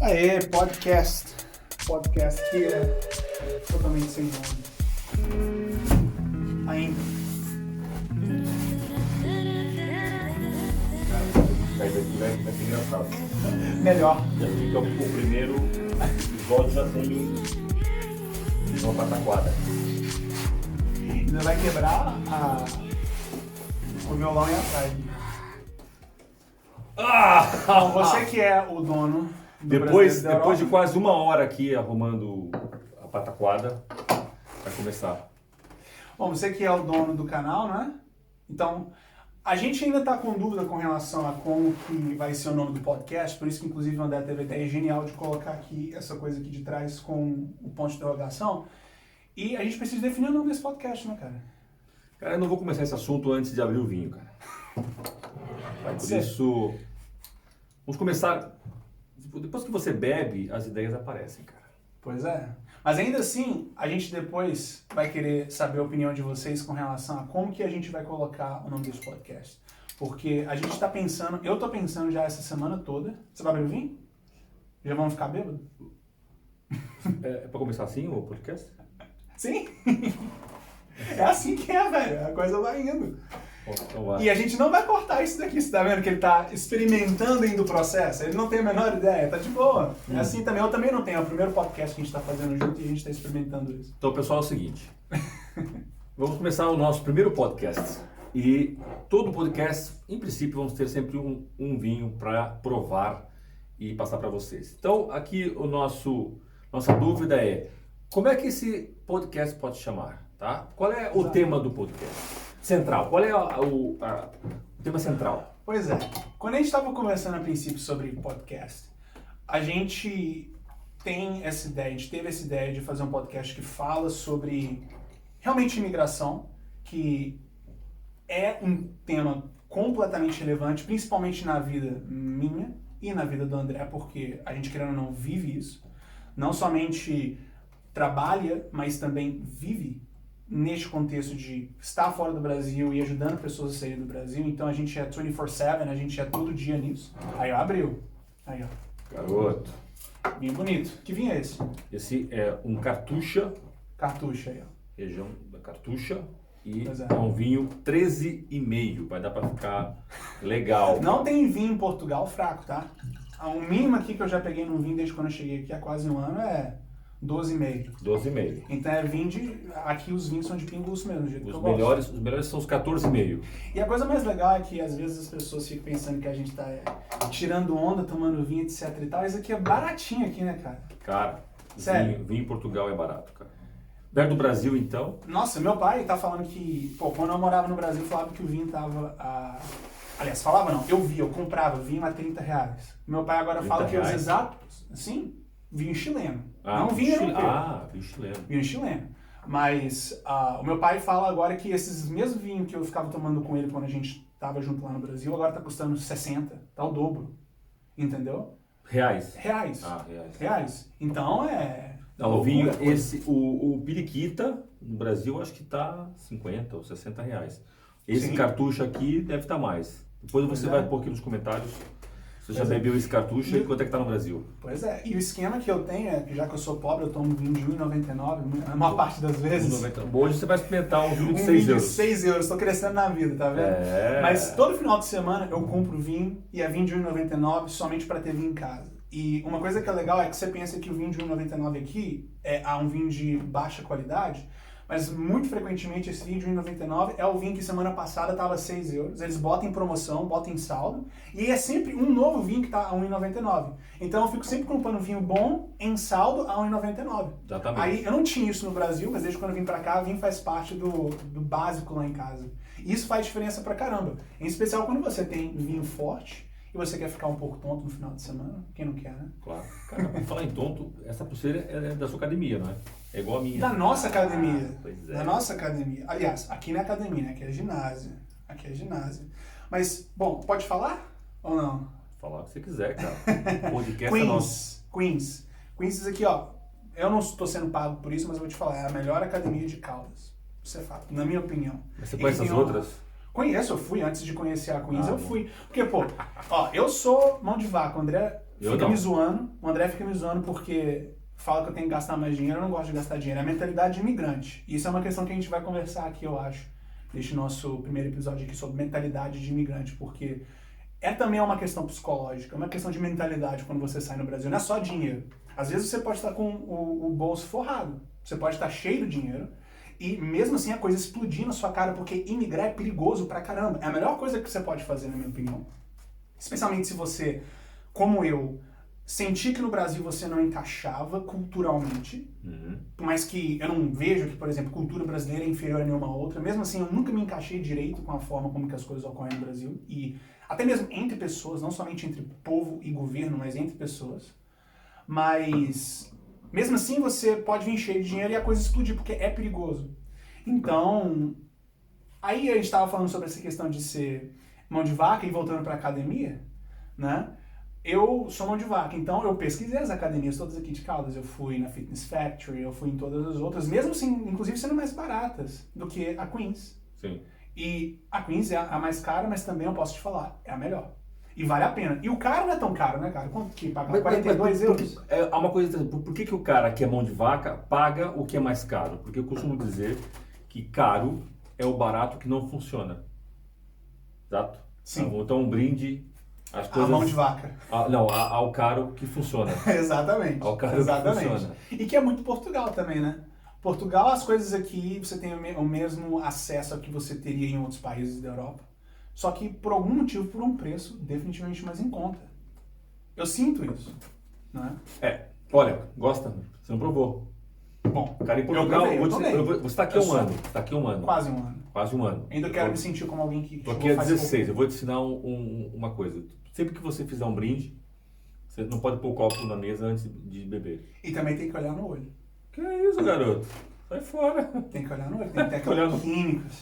Aê, podcast. Podcast que é totalmente sem nome. Ainda. Aí vai ser engraçado. Melhor. Já fica o primeiro episódio já tem uma pataquada. Ainda vai quebrar o violão e a praia. Bom, você que é o dono do Depois Brasileiro da Europa, de quase uma hora aqui arrumando a pataquada, vai começar. Bom, você que é o dono do canal, né? Então, a gente ainda está com dúvida com relação a como que vai ser o nome do podcast, por isso que inclusive o André teve a ideia genial de colocar aqui essa coisa aqui de trás com o ponto de interrogação. E a gente precisa definir o nome desse podcast, né, cara? Cara, eu não vou começar esse assunto antes de abrir o vinho, cara. Por isso, vamos começar. Depois que você bebe, as ideias aparecem, cara. Pois é. Mas ainda assim, a gente depois vai querer saber a opinião de vocês com relação a como que a gente vai colocar o nome desse podcast. Porque a gente está pensando, eu tô pensando já essa semana toda. Você vai abrir o vinho? Já vamos ficar bêbados? É pra começar assim o podcast? Sim. É assim que é, velho. A coisa vai indo. Então vai. E a gente não vai cortar isso daqui. Você tá vendo que ele tá experimentando ainda o processo? Ele não tem a menor ideia. Tá de boa. É assim também. Eu também não tenho. É o primeiro podcast que a gente tá fazendo junto e a gente tá experimentando isso. Então, pessoal, é o seguinte. Vamos começar o nosso primeiro podcast. E todo podcast, em princípio, vamos ter sempre um vinho para provar e passar para vocês. Então, aqui nossa dúvida é: como é que esse podcast pode chamar? Tá? Qual é o tema do podcast? Central. Qual é o tema central? Pois é. Quando a gente estava conversando a princípio sobre podcast, a gente tem essa ideia, a gente teve essa ideia de fazer um podcast que fala sobre realmente imigração, que é um tema completamente relevante, principalmente na vida minha e na vida do André, porque a gente, querendo ou não, vive isso. Não somente trabalha, mas também vive neste contexto de estar fora do Brasil e ajudando pessoas a saírem do Brasil. Então a gente é 24/7, a gente é todo dia nisso. Aí, ó, abriu. Aí, ó. Garoto. Vinho bonito. Que vinho é esse? Esse é um cartucha, Cartucho aí, ó. região da cartucha, e Pois é. é um vinho 13,5. Vai dar para ficar legal. Não tem vinho em Portugal fraco, tá? O mínimo aqui que eu já peguei num vinho desde quando eu cheguei aqui há quase um ano é 12,5. 12,5. Então é vinho de... Aqui os vinhos são de pingus mesmo, do jeito que eu Os gosto. melhores são os 14,5. E a coisa mais legal é que às vezes as pessoas ficam pensando que a gente tá tirando onda, tomando vinho, etc e tal. Isso aqui é baratinho aqui, né, cara? Cara, Sério? vinho em Portugal é barato, cara. Perto do Brasil, então, Nossa, meu pai tá falando que... Pô, quando eu morava no Brasil, falava que o vinho tava Aliás, falava não, eu comprava vinho a R$30. Meu pai agora fala que os R$30? exatos... Sim, vinho chileno. Não vinho europeu. vinho chileno. Vinho chileno. Mas o meu pai fala agora que esses mesmos vinhos que eu ficava tomando com ele quando a gente tava junto lá no Brasil, agora tá custando 60, tá o dobro. Entendeu? Reais. Reais. Reais. Reais. Então é... Não, o vinho, loucura. o periquita, no Brasil, acho que tá 50 ou 60 reais. Esse Sim. cartucho aqui deve estar mais. Depois você Pois é. vai pôr aqui nos comentários. Você já Pois é. bebeu esse cartucho e quanto é que tá no Brasil? Pois é, e o esquema que eu tenho é que já que eu sou pobre, eu tomo vinho de R$1,99 a maior parte das vezes. 90. Hoje você vai experimentar um vinho de Um 6 vinho de euros. 6 euros, tô crescendo na vida, tá vendo? É. Mas todo final de semana eu compro vinho e é vinho de R$1,99 somente para ter vinho em casa. E uma coisa que é legal é que você pensa que o vinho de R$1,99 aqui é um vinho de baixa qualidade, mas muito frequentemente esse vinho de R$1,99 é o vinho que semana passada estava 6 euros. Eles botam em promoção, botam em saldo, e é sempre um novo vinho que está a R$1,99. Então eu fico sempre comprando vinho bom em saldo a R$1,99. Exatamente. Aí eu não tinha isso no Brasil, mas desde quando eu vim pra cá, vinho faz parte do básico lá em casa. E isso faz diferença pra caramba. Em especial quando você tem vinho forte e você quer ficar um pouco tonto no final de semana. Quem não quer, né? Claro. Cara, por falar em tonto, essa pulseira é da sua academia, não é? É igual a minha. Da nossa academia. Pois é. Da nossa academia. Aliás, aqui não é academia, né? Aqui é ginásio. Aqui é ginásio. Mas, bom, pode falar ou não? Falar o que você quiser, cara. O podcast é nosso. Queens. Queens aqui, ó. Eu não estou sendo pago por isso, mas eu vou te falar. É a melhor academia de Caldas. Isso é fato, na minha opinião. Mas você E conhece tem as uma- outras? Conheço, eu fui. Antes de conhecer a Queens, eu bom. fui. Porque, pô, ó, eu sou mão de vaca. O André fica me zoando, o André fica me zoando porque fala que eu tenho que gastar mais dinheiro, eu não gosto de gastar dinheiro. É a mentalidade de imigrante. E isso é uma questão que a gente vai conversar aqui, eu acho, neste nosso primeiro episódio aqui sobre mentalidade de imigrante, porque também uma questão psicológica, é uma questão de mentalidade quando você sai no Brasil, não é só dinheiro. Às vezes você pode estar com o bolso forrado, você pode estar cheio de dinheiro, e mesmo assim a coisa explodir na sua cara, porque imigrar é perigoso pra caramba. É a melhor coisa que você pode fazer, na minha opinião. Especialmente se você, como eu, sentir que no Brasil você não encaixava culturalmente, por mais que eu não vejo que, por exemplo, cultura brasileira é inferior a nenhuma outra, mesmo assim eu nunca me encaixei direito com a forma como que as coisas ocorrem no Brasil, e até mesmo entre pessoas, não somente entre povo e governo, mas entre pessoas. Mas mesmo assim você pode vir cheio de dinheiro e a coisa explodir, porque é perigoso. Então, aí a gente estava falando sobre essa questão de ser mão de vaca e voltando para a academia, né? Eu sou mão de vaca, então eu pesquisei as academias todas aqui de Caldas. Eu fui na Fitness Factory, eu fui em todas as outras, mesmo assim, inclusive sendo mais baratas do que a Queens. Sim. E a Queens é a mais cara, mas também eu posso te falar, é a melhor. E vale a pena. E o cara não é tão caro, né, cara? Quanto que paga? 42 euros? Há uma coisa, por que o cara que é mão de vaca paga o que é mais caro? Porque eu costumo dizer que caro é o barato que não funciona. Exato? Sim. Então um brinde às coisas... A mão de vaca. Ao caro que funciona. Exatamente. Ao caro Exatamente. que funciona. E que é muito Portugal também, né? Portugal, as coisas aqui, você tem o mesmo acesso ao que você teria em outros países da Europa. Só que por algum motivo, por um preço definitivamente mais em conta. Eu sinto isso, né? Olha, gosta? Você não provou. Bom, Cara, em Portugal, você está aqui há um ano. Está aqui há um ano. Quase um ano. Quase um ano. Ainda quero me sentir como alguém que... Estou aqui há 16. Eu vou te ensinar uma coisa. Sempre que você fizer um brinde, você não pode pôr o copo na mesa antes de beber. E também tem que olhar no olho. Que é isso, garoto? Sai fora. Tem que olhar no olho, tem que ter olhando químicos.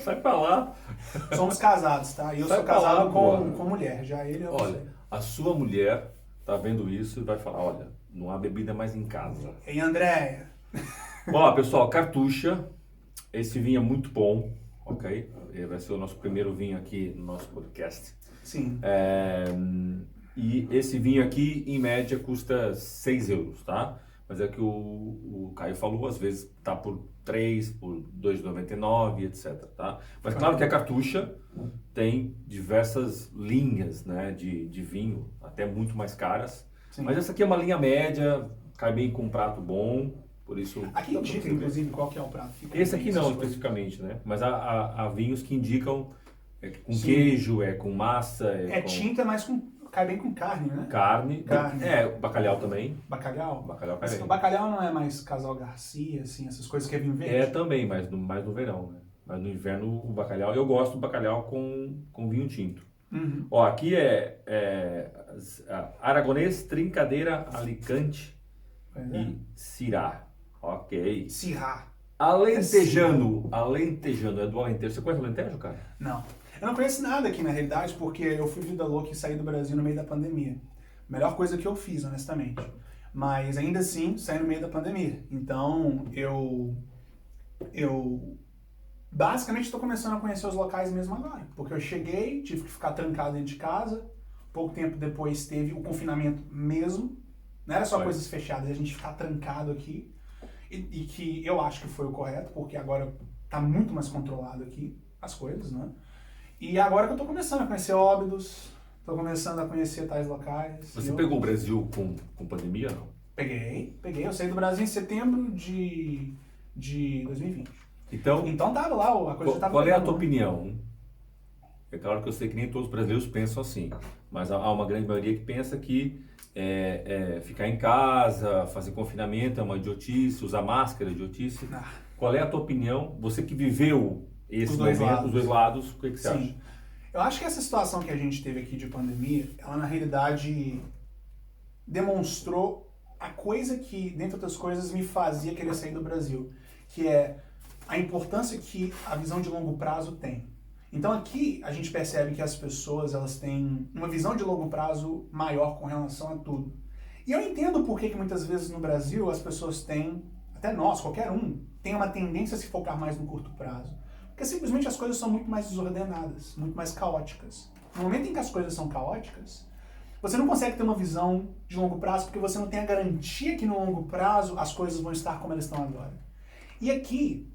Sai pra lá. Somos casados, tá? E eu sou casado com mulher, já ele é Olha, a sua mulher tá vendo isso e vai falar, olha, não há bebida mais em casa. Ei, Andréia. Ó, pessoal, Cartucha, esse vinho é muito bom, ok? Vai ser o nosso primeiro vinho aqui no nosso podcast. Sim. E esse vinho aqui, em média, custa 6 euros, tá? Mas é que o Caio falou, às vezes tá por 3, por 2,99, etc, tá? Mas claro que a Cartucha tem diversas linhas, né, de vinho, até muito mais caras. Sim. Mas essa aqui é uma linha média, cai bem com um prato bom, por isso... Aqui indica, inclusive, qual que é o prato. Esse aqui não, especificamente, né? Mas há vinhos que indicam com queijo, com massa... com... tinta, mas cai bem com carne, né? Carne. Bacalhau também. Bacalhau? Bacalhau cai bem. O bacalhau não é mais Casal Garcia, assim, essas coisas que é vinho verde? Também, mas mais no verão, né? Mas no inverno o bacalhau, eu gosto do bacalhau com vinho tinto. Uhum. Ó, aqui Aragonês, Trincadeira, Alicante e Syrah. Ok. Syrah. Alentejano, é do Alentejo. Você conhece o Alentejo, cara? Não. Eu não conheço nada aqui, na realidade, porque eu fui vida louca e saí do Brasil no meio da pandemia. Melhor coisa que eu fiz, honestamente. Mas ainda assim, saí no meio da pandemia. Então, eu basicamente estou começando a conhecer os locais mesmo agora. Porque eu cheguei, tive que ficar trancado dentro de casa. Pouco tempo depois teve o confinamento mesmo. Não era só coisas fechadas, a gente ficar trancado aqui. E que eu acho que foi o correto, porque agora está muito mais controlado aqui as coisas, né? E agora que eu tô começando a conhecer Óbidos, tô começando a conhecer tais locais. Você pegou o Brasil com pandemia, não? Peguei. Eu saí do Brasil em setembro de 2020. Então tava lá, a coisa já tava... Qual é a tua opinião? É claro que eu sei que nem todos os brasileiros pensam assim, mas há uma grande maioria que pensa que ficar em casa, fazer confinamento é uma idiotice, usar máscara é idiotice. Qual é a tua opinião? Você que viveu os dois lados, o que você acha? Eu acho que essa situação que a gente teve aqui de pandemia, ela na realidade demonstrou a coisa que, dentre outras coisas, me fazia querer sair do Brasil, que é a importância que a visão de longo prazo tem. Então aqui a gente percebe que as pessoas elas têm uma visão de longo prazo maior com relação a tudo. E eu entendo por que muitas vezes no Brasil as pessoas têm, até nós, qualquer um, tem uma tendência a se focar mais no curto prazo. Porque simplesmente as coisas são muito mais desordenadas, muito mais caóticas. No momento em que as coisas são caóticas, você não consegue ter uma visão de longo prazo porque você não tem a garantia que no longo prazo as coisas vão estar como elas estão agora. E aqui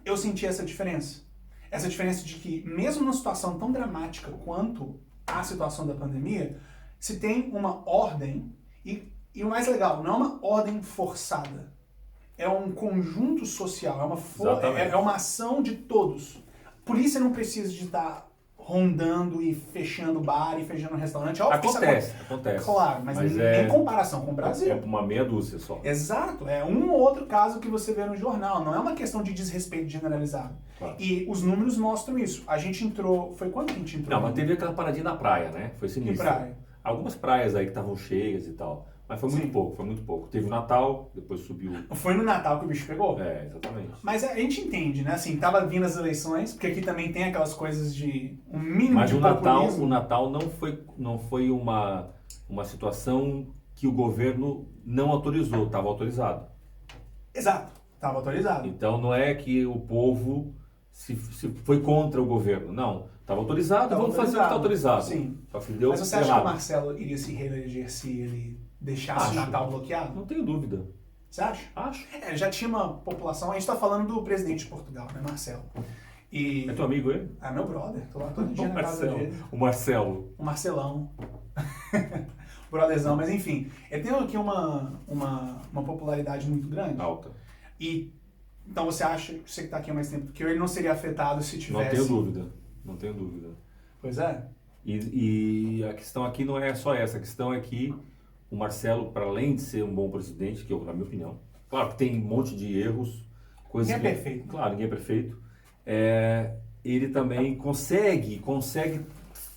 eu senti essa diferença. Essa diferença de que, mesmo numa situação tão dramática quanto a situação da pandemia, se tem uma ordem, e o mais legal, não é uma ordem forçada. É um conjunto social, é uma ação de todos. A polícia não precisa de estar rondando e fechando bar e fechando restaurante. Acontece. Claro, mas em comparação com o Brasil. É uma meia dúzia só. Exato, é um ou outro caso que você vê no jornal, não é uma questão de desrespeito generalizado. Claro. E os números mostram isso. A gente entrou, foi quando que a gente entrou? Não, mas teve aquela paradinha na praia, né? Foi sinistro. Que praia? Algumas praias aí que estavam cheias e tal. Mas foi muito pouco. Teve o Natal, depois subiu. Foi no Natal que o bicho pegou? É, exatamente. Mas a gente entende, né? Assim, tava vindo as eleições, porque aqui também tem aquelas coisas de um mínimo Mas de populismo. o Natal não foi uma situação que o governo não autorizou, estava autorizado. Exato, tava autorizado. Então não é que o povo se foi contra o governo, não. Estava autorizado, vamos fazer o que está autorizado. Sim. Só que deu Mas você acha que o Marcelo iria se reeleger se ele deixasse o Natal bloqueado? Não tenho dúvida. Você acha? Acho. Já tinha uma população, a gente está falando do presidente de Portugal, né, Marcelo. É teu amigo ele? É meu brother, tô lá todo dia na casa dele. O Marcelo. O Marcelão. Brotherzão, mas enfim. Ele tem aqui uma popularidade muito grande. Alta. E então você acha, você que está aqui há mais tempo, que ele não seria afetado se tivesse... Não tenho dúvida. Pois é. E a questão aqui não é só essa, a questão é que o Marcelo, para além de ser um bom presidente, que eu, na minha opinião, claro que tem um monte de erros, coisas ninguém é perfeito. Claro, ninguém é perfeito. Ele também consegue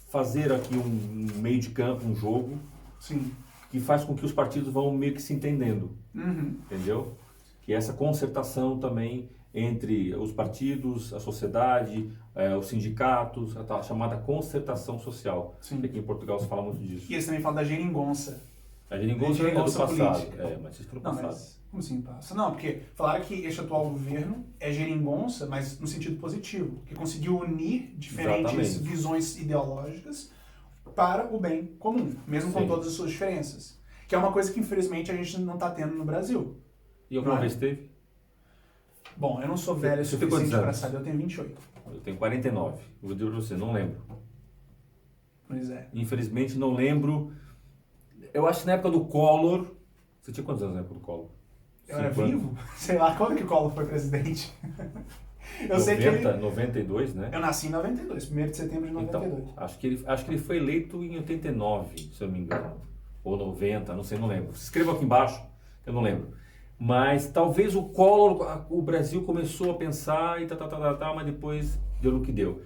fazer aqui um meio de campo, um jogo, sim, que faz com que os partidos vão meio que se entendendo, uhum, entendeu? Que essa concertação também entre os partidos, a sociedade, os sindicatos, a chamada concertação social. sim. Aqui em Portugal se fala muito disso. E eles também falam da geringonça. A geringonça é do passado. Política. Mas isso foi no Não, passado. mas como assim passa? Não, porque falaram que este atual governo é geringonça, mas no sentido positivo, que conseguiu unir diferentes Exatamente. visões ideológicas para o bem comum, mesmo com Sim. todas as suas diferenças. Que é uma coisa que infelizmente a gente não está tendo no Brasil. E alguma Não é? vez teve? Bom, eu não sou velho o Você tem quantos suficiente para anos? saber, eu tenho 28. Eu tenho 49. Vou dizer pra você, não lembro. Pois é. Infelizmente não lembro. Eu acho que na época do Collor... Você tinha quantos anos na época do Collor? Eu era 5 anos? vivo? Sei lá, quando que o Collor foi presidente? Eu sei que ele... 92, né? Eu nasci em 92, 1º de setembro de 92. Então, acho que ele foi eleito em 89, se eu não me engano. Ou 90, não sei, não lembro. Escreva aqui embaixo, eu não lembro. Mas talvez o Collor, o Brasil começou a pensar e mas depois deu no que deu.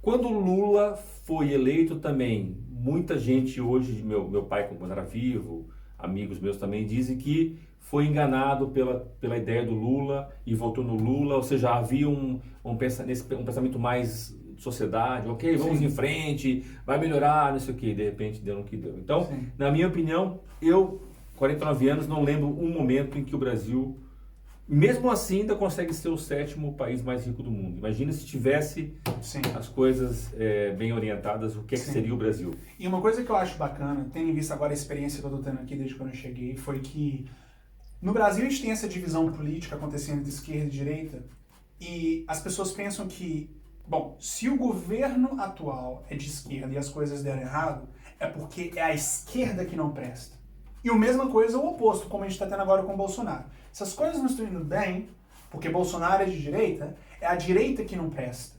Quando o Lula foi eleito também, muita gente hoje, meu pai quando era vivo, amigos meus também dizem que foi enganado pela ideia do Lula e votou no Lula, ou seja, havia um pensamento mais de sociedade, ok, vamos Sim. em frente, vai melhorar, não sei o que, de repente deu no que deu. Então, Sim. na minha opinião, eu, 49 anos, não lembro um momento em que o Brasil, mesmo assim, ainda consegue ser o 7º país mais rico do mundo. Imagina se tivesse Sim. as coisas bem orientadas, o que, Sim. seria o Brasil? E uma coisa que eu acho bacana, tendo em vista agora a experiência que eu tô tendo aqui desde quando eu cheguei, foi que no Brasil a gente tem essa divisão política acontecendo de esquerda e direita, e as pessoas pensam que, bom, se o governo atual é de esquerda e as coisas deram errado, é porque é a esquerda que não presta. E a mesma coisa o oposto, como a gente está tendo agora com o Bolsonaro. Se as coisas não estão indo bem, porque Bolsonaro é de direita, é a direita que não presta.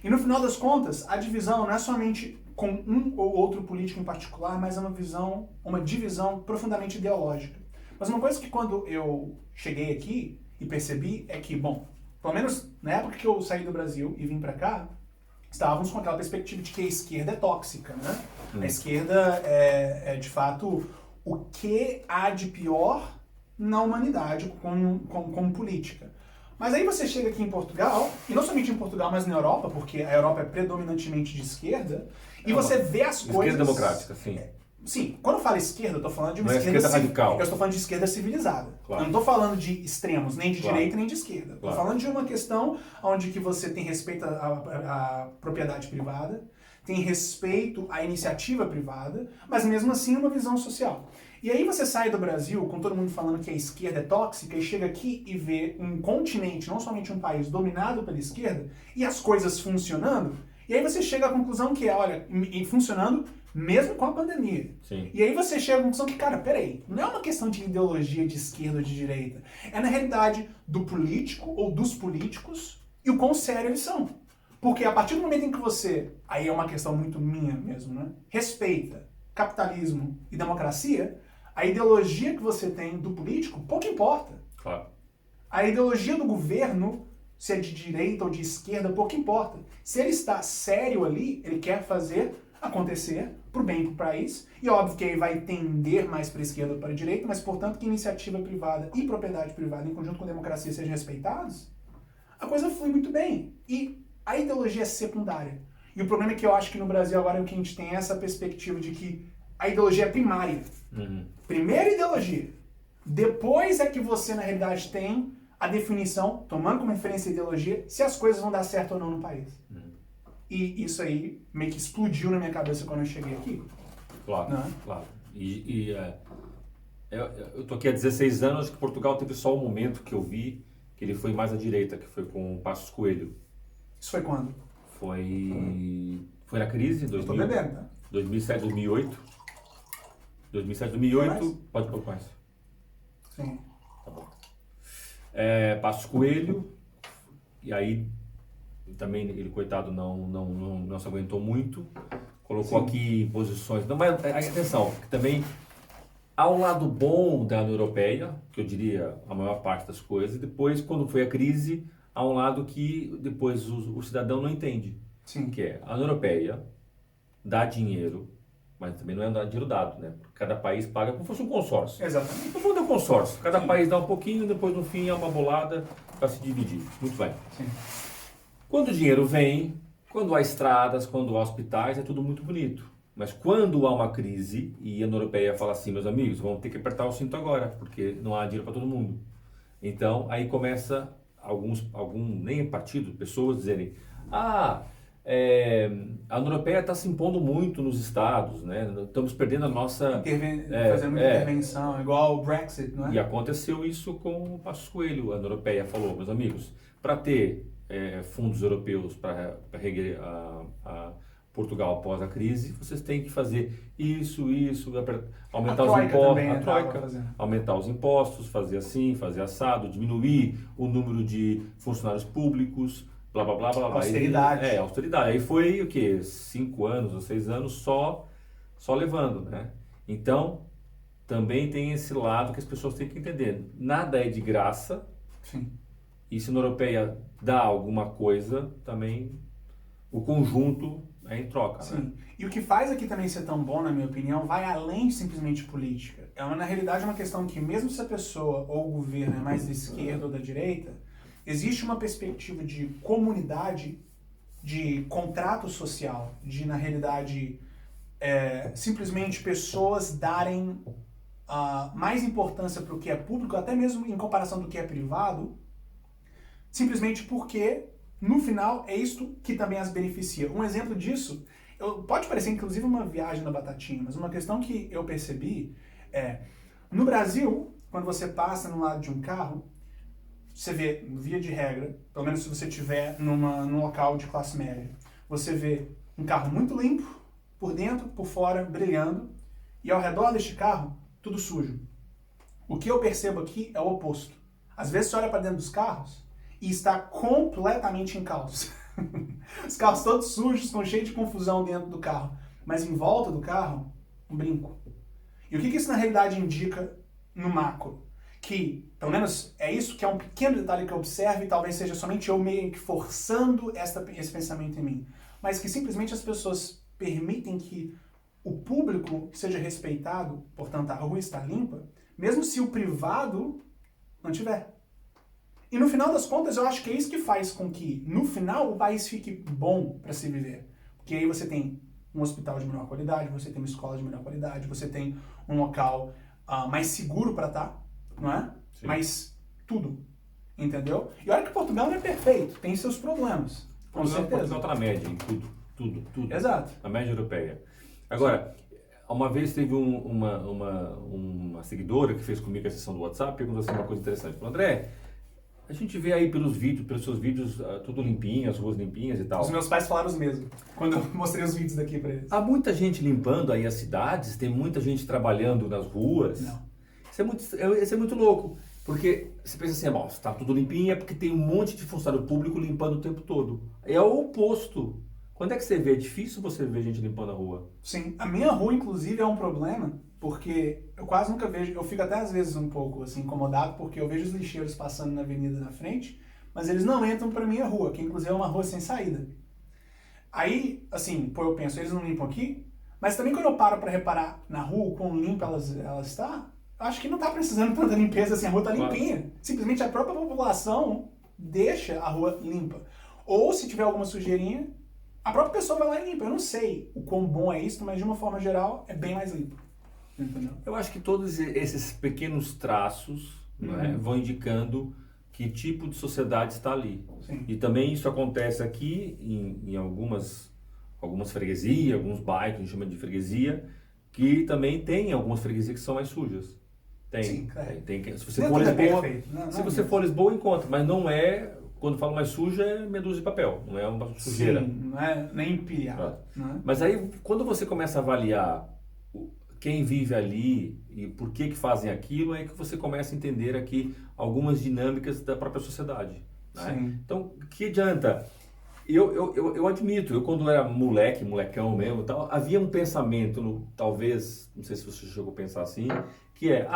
E no final das contas, a divisão não é somente com um ou outro político em particular, mas é uma divisão profundamente ideológica. Mas uma coisa que quando eu cheguei aqui e percebi é que, bom, pelo menos na época que eu saí do Brasil e vim pra cá, estávamos com aquela perspectiva de que a esquerda é tóxica, né? A esquerda é de fato o que há de pior na humanidade como política. Mas aí você chega aqui em Portugal, e não somente em Portugal, mas na Europa, porque a Europa é predominantemente de esquerda, e você vê as coisas... Esquerda democrática, sim. Sim, quando eu falo esquerda, eu estou falando de uma Não é esquerda radical. Eu estou falando de esquerda civilizada. Claro. Eu não estou falando de extremos, nem de Claro. direita, nem de esquerda. Estou Claro. falando de uma questão onde que você tem respeito à propriedade privada, tem respeito à iniciativa privada, mas mesmo assim uma visão social. E aí você sai do Brasil com todo mundo falando que a esquerda é tóxica e chega aqui e vê um continente, não somente um país, dominado pela esquerda e as coisas funcionando, e aí você chega à conclusão que olha, e funcionando mesmo com a pandemia. Sim. E aí você chega à conclusão que, cara, peraí, não é uma questão de ideologia de esquerda ou de direita, é na realidade do político ou dos políticos e o quão sério eles são. Porque a partir do momento em que você, aí é uma questão muito minha mesmo, né, respeita capitalismo e democracia, a ideologia que você tem do político pouco importa. Claro. A ideologia do governo, se é de direita ou de esquerda, pouco importa. Se ele está sério ali, ele quer fazer acontecer pro bem pro país, e óbvio que aí vai tender mais para a esquerda ou para a direita, mas portanto que iniciativa privada e propriedade privada em conjunto com a democracia sejam respeitados, a coisa flui muito bem. E a ideologia é secundária. E o problema é que eu acho que no Brasil agora é que a gente tem essa perspectiva de que a ideologia é primária. Primeiro ideologia. Depois é que você, na realidade, tem a definição, tomando como referência a ideologia, se as coisas vão dar certo ou não no país. E isso aí meio que explodiu na minha cabeça quando eu cheguei aqui. Claro, Não é? claro. Eu tô aqui há 16 anos, que Portugal teve só um momento que eu vi que ele foi mais à direita, que foi com o Passos Coelho. Isso foi quando? Foi na crise, Eu tô bebendo, tá? 2007, 2008. 2007, 2008, pode pôr mais. Sim. Tá bom. Passos Coelho, e aí também ele, coitado, não se aguentou muito, colocou Sim. aqui posições. Não, mas atenção, que também há um lado bom da União Europeia, que eu diria a maior parte das coisas, e depois, quando foi a crise, há um lado que depois o cidadão não entende. Sim. Que é a União Europeia dá dinheiro, mas também não é um dinheiro dado, né? Cada país paga como se fosse um consórcio. Exatamente. No fundo é um consórcio. Cada Sim. país dá um pouquinho, depois no fim é uma bolada para se dividir. Muito bem. Sim. Quando o dinheiro vem, quando há estradas, quando há hospitais, é tudo muito bonito. Mas quando há uma crise e a União Europeia fala assim, meus amigos, vamos ter que apertar o cinto agora, porque não há dinheiro para todo mundo. Então, aí começa nem partido, pessoas dizerem, a União Europeia está se impondo muito nos estados, né? Estamos perdendo a nossa... Fazendo muita intervenção, igual o Brexit, não é? E aconteceu isso com o Passos Coelho. A União Europeia falou, meus amigos, para ter fundos europeus para reerguer a Portugal após a crise, vocês têm que fazer isso, aumentar os impostos, aumentar os impostos, fazer assim, fazer assado, diminuir o número de funcionários públicos, blá blá blá blá. Austeridade. Austeridade. Aí foi o quê? 5 anos ou 6 anos só levando, né? Então, também tem esse lado que as pessoas têm que entender. Nada é de graça. Sim. E se a União Europeia dá alguma coisa, também o conjunto é em troca. Sim. Né? E o que faz aqui também ser tão bom, na minha opinião, vai além de simplesmente política. Na realidade, uma questão que mesmo se a pessoa ou o governo é mais da esquerda ou da direita, existe uma perspectiva de comunidade, de contrato social, de, na realidade, simplesmente pessoas darem mais importância para o que é público, até mesmo em comparação do que é privado, simplesmente porque, no final, é isto que também as beneficia. Um exemplo disso, pode parecer inclusive uma viagem da batatinha, mas uma questão que eu percebi no Brasil, quando você passa no lado de um carro, você vê, via de regra, pelo menos se você estiver num local de classe média, você vê um carro muito limpo, por dentro, por fora, brilhando, e ao redor deste carro, tudo sujo. O que eu percebo aqui é o oposto. Às vezes você olha para dentro dos carros e está completamente em caos. Os carros todos sujos, com cheio de confusão dentro do carro. Mas em volta do carro, um brinco. E o que isso na realidade indica no macro? Que, pelo menos, é isso que é um pequeno detalhe que eu observo e talvez seja somente eu meio que forçando esse pensamento em mim. Mas que simplesmente as pessoas permitem que o público seja respeitado, portanto a rua está limpa, mesmo se o privado não tiver. E no final das contas, eu acho que é isso que faz com que, no final, o país fique bom para se viver. Porque aí você tem um hospital de melhor qualidade, você tem uma escola de melhor qualidade, você tem um local mais seguro para estar, não é? Sim. Mas tudo, entendeu? E olha que Portugal não é perfeito, tem seus problemas, com certeza. Portugal está na média em tudo. Tudo. Exato. A média europeia. Agora, uma vez teve uma seguidora que fez comigo a sessão do WhatsApp, perguntou assim uma coisa interessante. Falou, André, a gente vê aí pelos seus vídeos, tudo limpinho, as ruas limpinhas e tal. Os meus pais falaram os mesmos, quando eu mostrei os vídeos daqui pra eles. Há muita gente limpando aí as cidades, tem muita gente trabalhando nas ruas. Não. Isso é muito louco, porque você pensa assim, bom, está tudo limpinho é porque tem um monte de funcionário público limpando o tempo todo. É o oposto. Quando é que você vê? É difícil você ver gente limpando a rua. Sim, a minha rua, inclusive, é um problema, porque eu quase nunca vejo, eu fico até às vezes um pouco assim, incomodado, porque eu vejo os lixeiros passando na avenida na frente, mas eles não entram pra minha rua, que inclusive é uma rua sem saída. Aí, assim, pô, eu penso, eles não limpam aqui? Mas também quando eu paro pra reparar na rua, o quão limpa ela está, eu acho que não tá precisando tanta limpeza assim, a rua tá limpinha. Simplesmente a própria população deixa a rua limpa. Ou se tiver alguma sujeirinha, a própria pessoa vai lá e limpa. Eu não sei o quão bom é isso, mas de uma forma geral é bem mais limpo. Entendeu? Eu acho que todos esses pequenos traços não é, vão indicando que tipo de sociedade está ali. Sim. E também isso acontece aqui em algumas freguesias, alguns bairros, a gente chama de freguesia, que também tem algumas freguesias que são mais sujas. Tem. Sim, claro. Se você for Lisboa, se você for Lisboa, encontra, mas não é, quando falo mais suja, é meia dúzia de papel, não é uma sujeira. Sim, não é nem empilhado. Mas aí, quando você começa a avaliar quem vive ali e por que fazem aquilo, é que você começa a entender aqui algumas dinâmicas da própria sociedade. Né? Então, que adianta? Eu admito, eu quando era molecão mesmo, tal, havia um pensamento, talvez, não sei se você chegou a pensar assim, que é,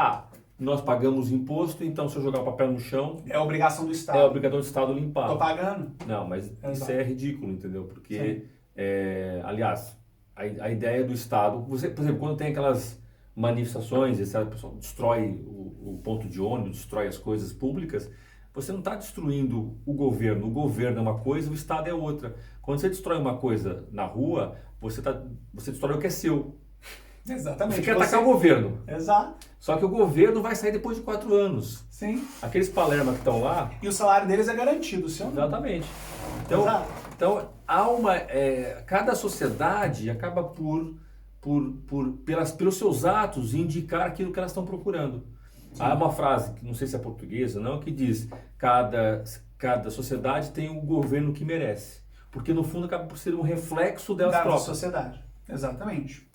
nós pagamos imposto, então se eu jogar o papel no chão... É obrigação do Estado. É obrigação do Estado limpar. Tô pagando. Não, mas Exato. Isso é ridículo, entendeu? Porque, aliás, a ideia do Estado... por exemplo, quando tem aquelas manifestações, o pessoal destrói o ponto de ônibus, destrói as coisas públicas, você não está destruindo o governo é uma coisa, o Estado é outra. Quando você destrói uma coisa na rua, você destrói o que é seu. Exatamente. Você quer atacar o governo. Exato. Só que o governo vai sair depois de 4 anos. Sim. Aqueles palermas que estão lá... E o salário deles é garantido, o seu não. Exatamente. Então há cada sociedade acaba pelos seus atos indicar aquilo que elas estão procurando. Sim. Há uma frase, que não sei se é portuguesa ou não, que diz cada sociedade tem o governo que merece. Porque no fundo acaba por ser um reflexo delas próprias. Da sociedade. Exatamente.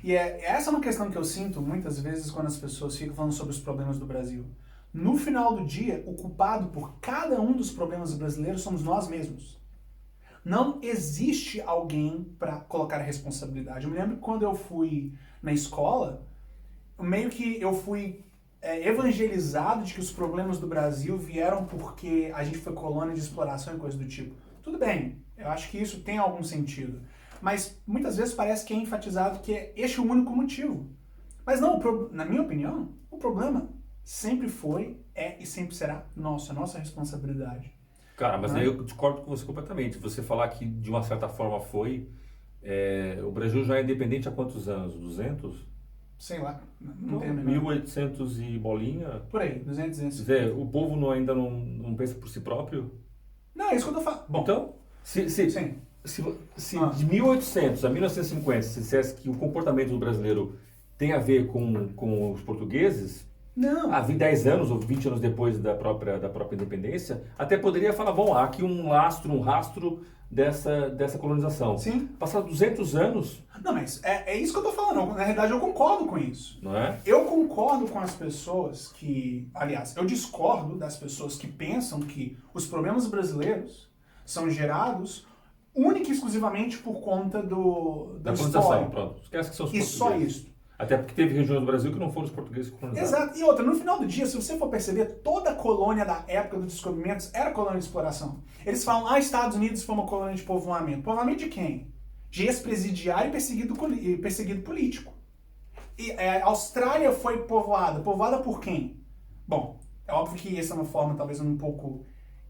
E essa é uma questão que eu sinto muitas vezes quando as pessoas ficam falando sobre os problemas do Brasil. No final do dia, o culpado por cada um dos problemas brasileiros somos nós mesmos. Não existe alguém para colocar a responsabilidade. Eu me lembro que quando eu fui na escola, meio que eu fui evangelizado de que os problemas do Brasil vieram porque a gente foi colônia de exploração e coisa do tipo. Tudo bem, eu acho que isso tem algum sentido. Mas muitas vezes parece que é enfatizado que é este o único motivo. Mas não, na minha opinião, o problema sempre foi, e sempre será nosso, a nossa responsabilidade. Cara, mas aí eu discordo com você completamente. Você falar que de uma certa forma foi... o Brasil já é independente há quantos anos? 200? Sei lá, não tenho a menor. 1800 e bolinha? Por aí, 200, 200. O povo ainda não pensa por si próprio? Não, é isso que eu tô falando. Bom, então, sim. Se de 1800 a 1950 se dissesse que o comportamento do brasileiro tem a ver com os portugueses, não. Há 10 anos ou 20 anos depois da própria independência, até poderia falar, bom, há aqui um rastro dessa colonização. Sim. Passados 200 anos... Não, mas é isso que eu tô falando. Na realidade, eu concordo com isso. Não é? Eu concordo com as pessoas que... Aliás, eu discordo das pessoas que pensam que os problemas brasileiros são gerados única e exclusivamente por conta da colonização. Pronto. Esquece que são os portugueses. E só isso. Até porque teve regiões do Brasil que não foram os portugueses que colonizaram. Exato. E outra, no final do dia, se você for perceber, toda a colônia da época dos descobrimentos era colônia de exploração. Eles falam, Estados Unidos foi uma colônia de povoamento. Povoamento de quem? De ex-presidiário e perseguido político. E a Austrália foi povoada. Povoada por quem? Bom, é óbvio que essa é uma forma talvez um pouco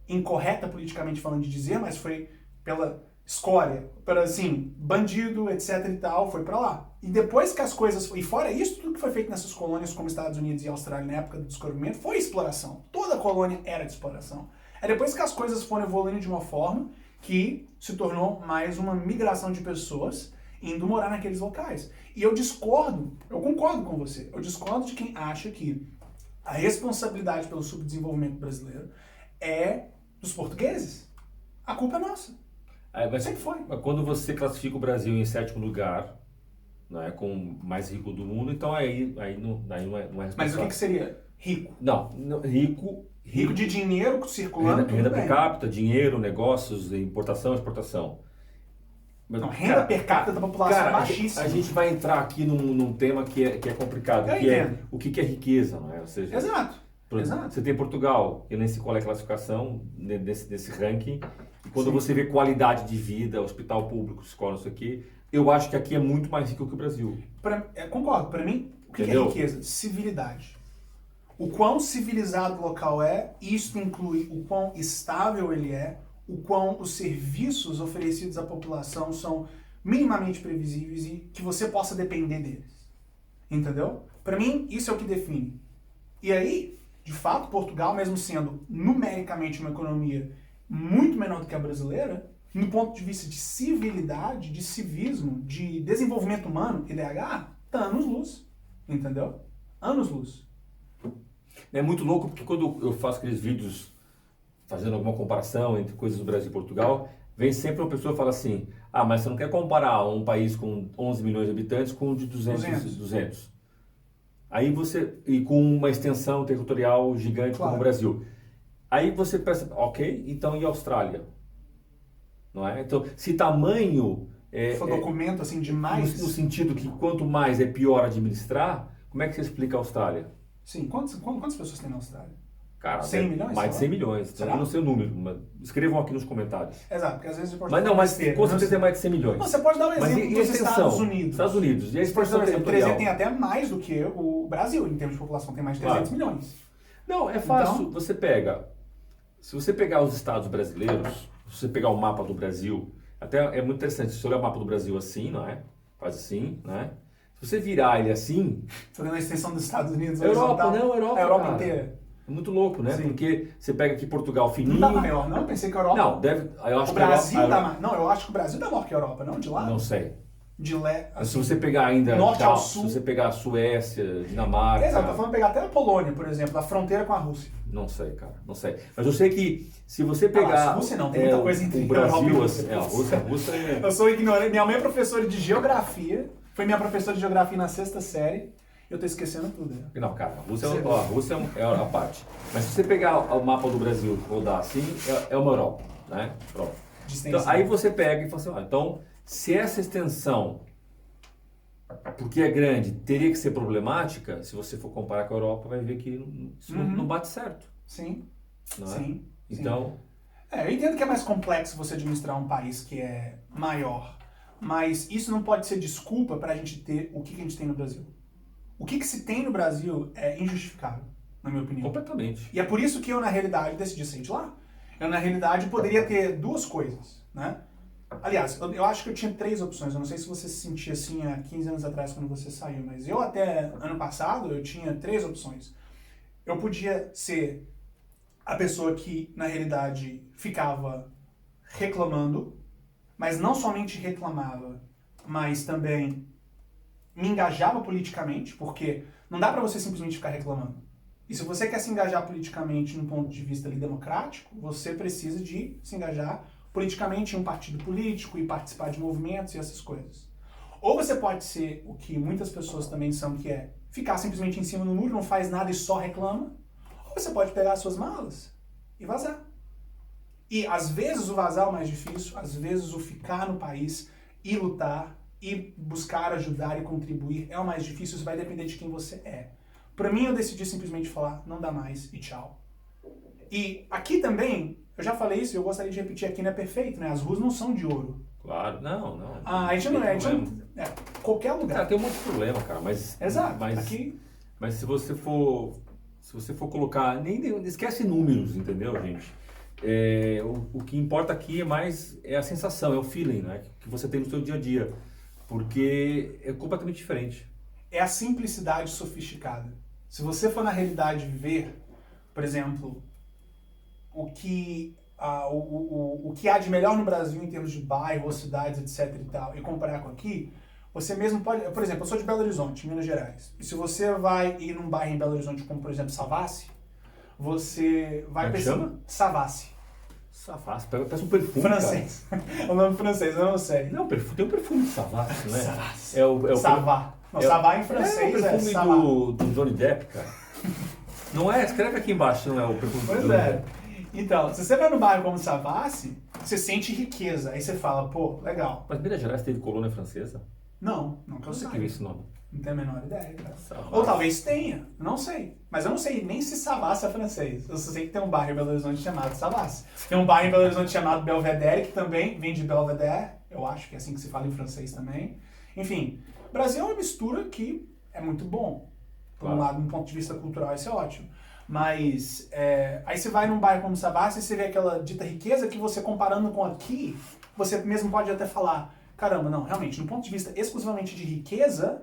incorreta politicamente falando de dizer, mas foi pela escória, para assim, bandido, etc e tal, foi pra lá. E depois que as coisas... E fora isso, tudo que foi feito nessas colônias como Estados Unidos e Austrália na época do descobrimento foi exploração. Toda colônia era de exploração. É depois que as coisas foram evoluindo de uma forma que se tornou mais uma migração de pessoas indo morar naqueles locais. E eu concordo com você, eu discordo de quem acha que a responsabilidade pelo subdesenvolvimento brasileiro é dos portugueses. A culpa é nossa. Sempre foi. Quando você classifica o Brasil em 7º lugar, né, com o mais rico do mundo, então aí não é responsável. Mas o que seria rico? Não, rico de dinheiro circulando. Renda per capita, dinheiro, negócios, importação, exportação. Mas, renda per capita da população é baixíssima. A gente vai entrar aqui num tema que é complicado, o que é riqueza, não é? Ou seja, Exato. Você tem Portugal, eu nem sei qual é a classificação desse ranking, e quando você vê qualidade de vida, hospital público, escola, isso aqui, eu acho que aqui é muito mais rico que o Brasil. Concordo. Para mim, o que é riqueza? Civilidade. O quão civilizado o local é, isso inclui o quão estável ele é, o quão os serviços oferecidos à população são minimamente previsíveis e que você possa depender deles. Entendeu? Para mim, isso é o que define. E aí, de fato, Portugal, mesmo sendo numericamente uma economia muito menor do que a brasileira, no ponto de vista de civilidade, de civismo, de desenvolvimento humano, IDH, tá anos-luz. Entendeu? Anos-luz. É muito louco porque quando eu faço aqueles vídeos fazendo alguma comparação entre coisas do Brasil e Portugal, vem sempre uma pessoa e fala assim, mas você não quer comparar um país com 11 milhões de habitantes com um de 200. Aí e com uma extensão territorial gigante como o Brasil. Aí você pensa, ok, então e a Austrália? Não é? Então, se tamanho... documento assim demais... No sentido que quanto mais é pior administrar, como é que você explica a Austrália? Sim, quantas pessoas tem na Austrália? Cara, 100 milhões? Mais de 100 milhões. Será? Eu não sei o número, mas escrevam aqui nos comentários. Exato, porque às vezes você pode... Mas com certeza é mais de 100 milhões. Você pode dar um exemplo dos Estados Unidos. Estados Unidos. E a expansão territorial. Tem até mais do que o Brasil, em termos de população, tem mais de 300 milhões. Não, é fácil. Então, se você pegar os estados brasileiros, se você pegar o mapa do Brasil, até é muito interessante, se você olhar o mapa do Brasil assim, não é? Faz assim, não é? Se você virar ele assim... Tô vendo a extensão dos Estados Unidos. Europa a Europa inteira. É muito louco, né? Sim. Porque você pega aqui Portugal fininho... Não dá maior, não? Pensei que a Europa... Não, eu acho o Brasil dá maior. Não, eu acho que o Brasil dá maior que a Europa, não? De lá? Não sei. De lá... Assim, se você pegar ainda... Norte ao sul... Se você pegar a Suécia, Dinamarca... Exato, tô falando pegar até a Polônia, por exemplo, a fronteira com a Rússia. Não sei, cara, não sei. Mas eu sei que se você pegar... a Rússia não, tem muita coisa entre o Brasil, Europa e Rússia. A Rússia é... Eu sou ignorante. Minha mãe é professora de geografia, foi minha professora de geografia na 6ª série. Eu tô esquecendo tudo. Né? Não, cara, a Rússia é a parte. Mas se você pegar o mapa do Brasil e rodar assim, é uma Europa, né? Pronto. Então, aí você pega e fala assim, então, se essa extensão, porque é grande, teria que ser problemática, se você for comparar com a Europa, vai ver que isso não bate certo. Sim. Não é? Sim. Então... eu entendo que é mais complexo você administrar um país que é maior, mas isso não pode ser desculpa para a gente ter o que a gente tem no Brasil. O que se tem no Brasil é injustificável, na minha opinião. Completamente. E é por isso que eu, na realidade, decidi sair de lá. Eu, na realidade, poderia ter duas coisas, né? Aliás, eu acho que eu tinha 3 opções. Eu não sei se você se sentia assim há 15 anos atrás, quando você saiu, mas eu, até ano passado, eu tinha 3 opções. Eu podia ser a pessoa que, na realidade, ficava reclamando, mas não somente reclamava, mas também me engajava politicamente, porque não dá pra você simplesmente ficar reclamando. E se você quer se engajar politicamente num ponto de vista ali democrático, você precisa de se engajar politicamente em um partido político e participar de movimentos e essas coisas. Ou você pode ser o que muitas pessoas também são, que é ficar simplesmente em cima do muro, não faz nada e só reclama. Ou você pode pegar as suas malas e vazar. E às vezes o vazar é o mais difícil, às vezes o ficar no país e lutar e buscar ajudar e contribuir é o mais difícil, isso vai depender de quem você é. Pra mim, eu decidi simplesmente falar, não dá mais e tchau. E aqui também, eu já falei isso e eu gostaria de repetir aqui, não é perfeito, né? As ruas não são de ouro. Claro, não. A gente não é, qualquer lugar. Cara, tem um monte de problema, cara, mas... Exato, aqui... Mas se você for colocar, nem esquece números, entendeu, gente? O que importa aqui é a sensação, é o feeling, né, que você tem no seu dia a dia, porque é completamente diferente. É a simplicidade sofisticada. Se você for na realidade ver, por exemplo, o que o que há de melhor no Brasil em termos de bairro, ou cidades, etc e tal, e comparar com aqui, você mesmo pode... Por exemplo, eu sou de Belo Horizonte, Minas Gerais. E se você vai ir num bairro em Belo Horizonte, como por exemplo Savassi, você vai... Como chama? Savassi. Savassi, parece um perfume, francês. O nome francês, eu não sei. Não, tem um perfume de Savassi, né? Savassi. É o Savá. Não, Savá em francês é o perfume Savá. do Johnny Depp, cara. Não é? Escreve aqui embaixo, não é o perfume do Pois Johnny é. Depp. Então, se você vai no bairro como Savassi, você sente riqueza. Aí você fala, pô, legal. Mas Minas Gerais teve colônia francesa? Não que eu Não sei saiba. que viu esse nome. Não tenho a menor ideia, cara. Savassi. Ou talvez tenha, não sei. Mas eu não sei nem se Savassi é francês. Eu só sei que tem um bairro em Belo Horizonte chamado Savassi. Tem um bairro em Belo Horizonte chamado Belvedere, que também vem de Belvedere. Eu acho que é assim que se fala em francês também. Enfim, o Brasil é uma mistura que é muito bom. Por um lado, de um ponto de vista cultural, isso é ótimo. Mas aí você vai num bairro como Savassi e você vê aquela dita riqueza que você, comparando com aqui, você mesmo pode até falar, caramba, não, realmente, no ponto de vista exclusivamente de riqueza,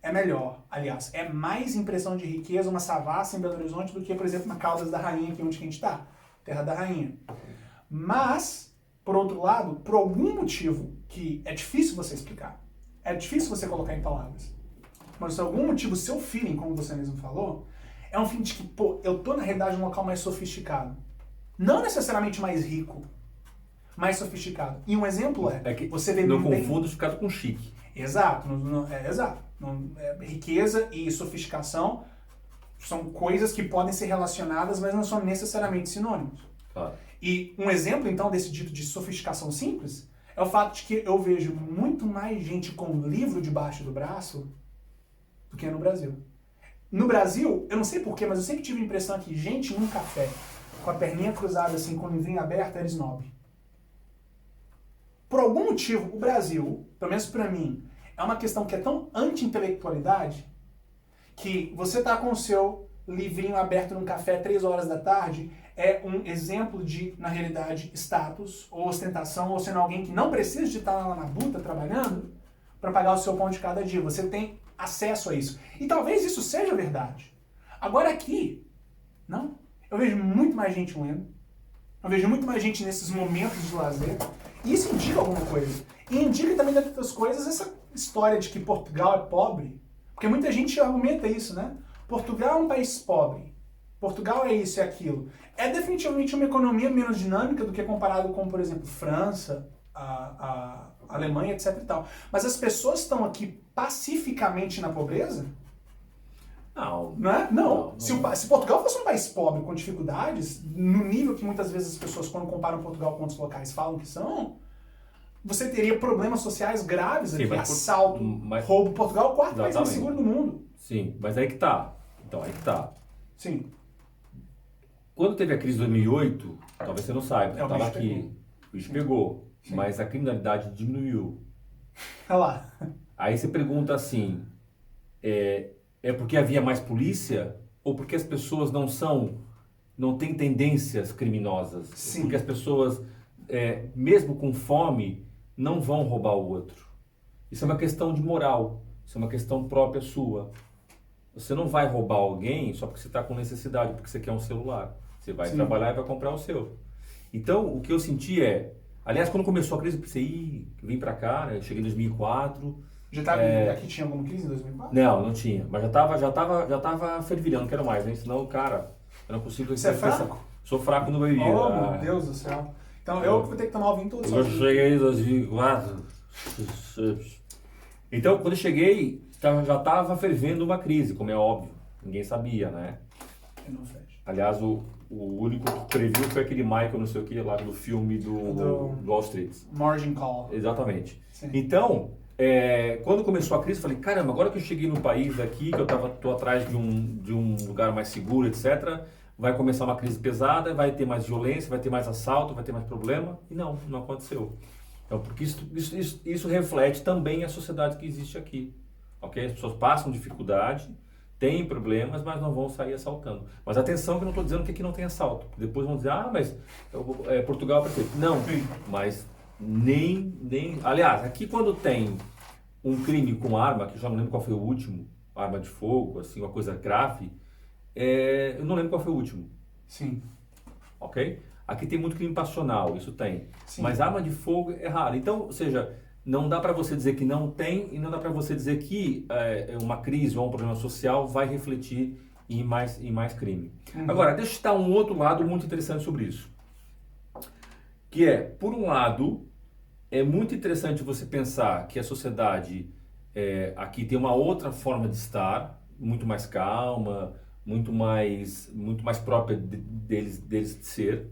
é melhor. Aliás, é mais impressão de riqueza uma Savassi em Belo Horizonte do que, por exemplo, uma Caldas da Rainha, aqui onde a gente está, Terra da Rainha. Mas, por outro lado, por algum motivo que é difícil você explicar, é difícil você colocar em palavras, mas por algum motivo, o seu feeling, como você mesmo falou, é um feeling de que, pô, eu tô na realidade num local mais sofisticado. Não necessariamente mais rico, mais sofisticado. E um exemplo É que você vê não bem... confundo sofisticado com chique. Exato, exato. Riqueza e sofisticação são coisas que podem ser relacionadas, mas não são necessariamente sinônimos. Claro. E um exemplo, então, desse dito de sofisticação simples é o fato de que eu vejo muito mais gente com livro debaixo do braço do que no Brasil. No Brasil, eu não sei porquê, mas eu sempre tive a impressão que gente num café, com a perninha cruzada assim, com o livrinho aberto, era snob. Por algum motivo, o Brasil, pelo menos pra mim, é uma questão que é tão anti-intelectualidade que você tá com o seu livrinho aberto num café 3 horas da tarde é um exemplo de, na realidade, status ou ostentação, ou sendo alguém que não precisa de estar lá na buta trabalhando para pagar o seu pão de cada dia. Você tem acesso a isso. E talvez isso seja verdade. Agora aqui, não. Eu vejo muito mais gente lendo. Eu vejo muito mais gente nesses momentos de lazer. E isso indica alguma coisa. E indica também, dentre outras coisas, essa história de que Portugal é pobre. Porque muita gente argumenta isso, né? Portugal é um país pobre. Portugal é isso e aquilo. É definitivamente uma economia menos dinâmica do que comparado com, por exemplo, França, a Alemanha, etc e tal. Mas as pessoas estão aqui pacificamente na pobreza? Não. Não é? Não. Não. Se Portugal fosse um país pobre, com dificuldades, no nível que muitas vezes as pessoas, quando comparam Portugal com outros locais, falam que são, você teria problemas sociais graves aqui. Assalto, roubo. Portugal é o quarto país mais seguro do mundo. Sim, mas aí que tá. Então, aí que tá. Sim. Quando teve a crise de 2008, talvez você não saiba, eu estava aqui, pegou. o bicho pegou, Sim. mas a criminalidade diminuiu. Olha lá. Aí você pergunta assim, é porque havia mais polícia ou porque as pessoas não têm tendências criminosas? Sim. Porque as pessoas, mesmo com fome, não vão roubar o outro. Isso é uma questão de moral, isso é uma questão própria sua. Você não vai roubar alguém só porque você está com necessidade, porque você quer um celular. Você vai trabalhar e vai comprar o seu. Então, o que eu senti aliás, quando começou a crise, eu pensei, vim pra cá, né? Eu cheguei em 2004. Já tava, aqui tinha alguma crise em 2004? Não tinha. Mas já tava fervilhando, não quero mais, hein? Senão, cara, eu não consigo... Você é fraco? Sou fraco no bebida. Oh, meu Deus do céu. Então eu vou ter que tomar o vinho todo Eu cheguei em 2004. Então, quando eu cheguei, já estava fervendo uma crise, como é óbvio. Ninguém sabia, né? Aliás, o único que previu foi aquele Michael, não sei o que, lá do filme do Wall Street. Margin Call. Exatamente. Sim. Então, quando começou a crise, eu falei, caramba, agora que eu cheguei no país aqui, que eu tô atrás de um lugar mais seguro, etc., vai começar uma crise pesada, vai ter mais violência, vai ter mais assalto, vai ter mais problema. E não aconteceu. Então, porque isso reflete também a sociedade que existe aqui. Ok? As pessoas passam dificuldade, têm problemas, mas não vão sair assaltando. Mas atenção que eu não estou dizendo que aqui não tem assalto. Depois vão dizer, mas Portugal é perfeito. Não, mas nem... Aliás, aqui quando tem um crime com arma, que eu já não lembro qual foi o último, arma de fogo, assim, uma coisa grave, eu não lembro qual foi o último. Sim. Ok? Aqui tem muito crime passional, isso tem. Sim. Mas arma de fogo é raro. Então, ou seja, não dá para você dizer que não tem e não dá para você dizer que uma crise ou um problema social vai refletir em mais crime. Agora, deixa eu citar um outro lado muito interessante sobre isso. Que é, por um lado, é muito interessante você pensar que a sociedade aqui tem uma outra forma de estar, muito mais calma, muito mais própria deles de ser,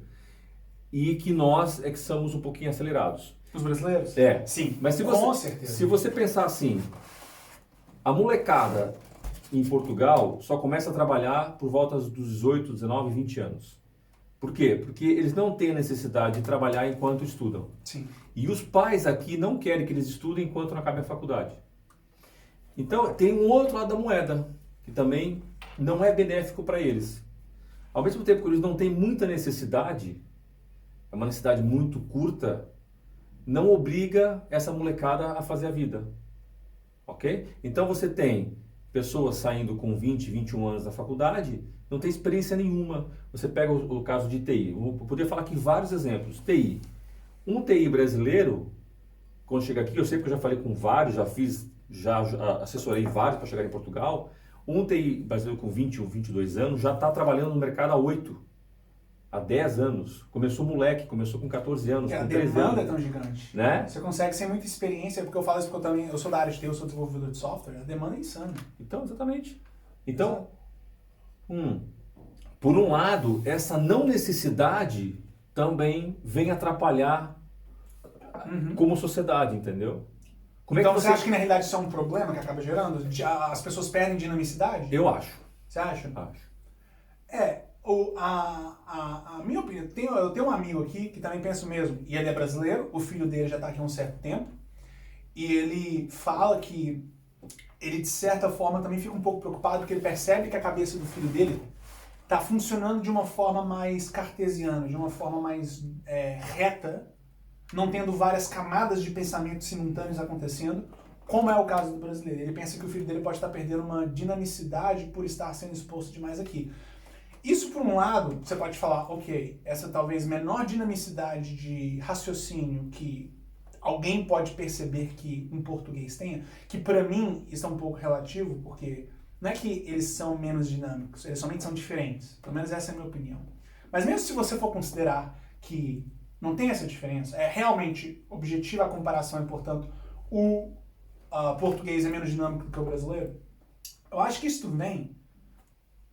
e que nós é que somos um pouquinho acelerados. Os brasileiros? Sim. Mas com certeza. Se você pensar assim, a molecada em Portugal só começa a trabalhar por volta dos 18, 19, 20 anos. Por quê? Porque eles não têm a necessidade de trabalhar enquanto estudam. Sim. E os pais aqui não querem que eles estudem enquanto não acabem a faculdade. Então, tem um outro lado da moeda, que também não é benéfico para eles. Ao mesmo tempo que eles não têm muita necessidade, é uma necessidade muito curta, não obriga essa molecada a fazer a vida. Ok? Então, você tem pessoas saindo com 20, 21 anos da faculdade, não tem experiência nenhuma. Você pega o caso de TI. Eu poderia falar aqui vários exemplos. TI. Um TI brasileiro, quando chega aqui, eu sei porque eu já falei com vários, já assessorei vários para chegar em Portugal. Um TI brasileiro com 21, 22 anos já está trabalhando no mercado há 8, há 10 anos. Começou moleque, começou com 14 anos, com 13 anos. A demanda é tão gigante. Né? Você consegue sem muita experiência, porque eu falo isso porque eu sou da área de TI, eu sou desenvolvedor de software, a demanda é insana. Então, exatamente. Então, por um lado, essa não necessidade também vem atrapalhar como sociedade, entendeu? Então você acha que na realidade isso é um problema que acaba gerando? As pessoas perdem dinamicidade? Eu acho. Você acha? Acho. A minha opinião, eu tenho um amigo aqui que também pensa o mesmo, e ele é brasileiro, o filho dele já está aqui há um certo tempo, e ele fala que ele de certa forma também fica um pouco preocupado porque ele percebe que a cabeça do filho dele está funcionando de uma forma mais cartesiana, de uma forma mais reta, não tendo várias camadas de pensamento simultâneos acontecendo, como é o caso do brasileiro. Ele pensa que o filho dele pode estar perdendo uma dinamicidade por estar sendo exposto demais aqui. Isso, por um lado, você pode falar, ok, essa talvez menor dinamicidade de raciocínio que alguém pode perceber que um português tenha, que para mim isso é um pouco relativo, porque não é que eles são menos dinâmicos, eles somente são diferentes. Pelo menos essa é a minha opinião. Mas mesmo se você for considerar que não tem essa diferença, é realmente objetiva a comparação e, portanto, o português é menos dinâmico do que o brasileiro, eu acho que isso tudo vem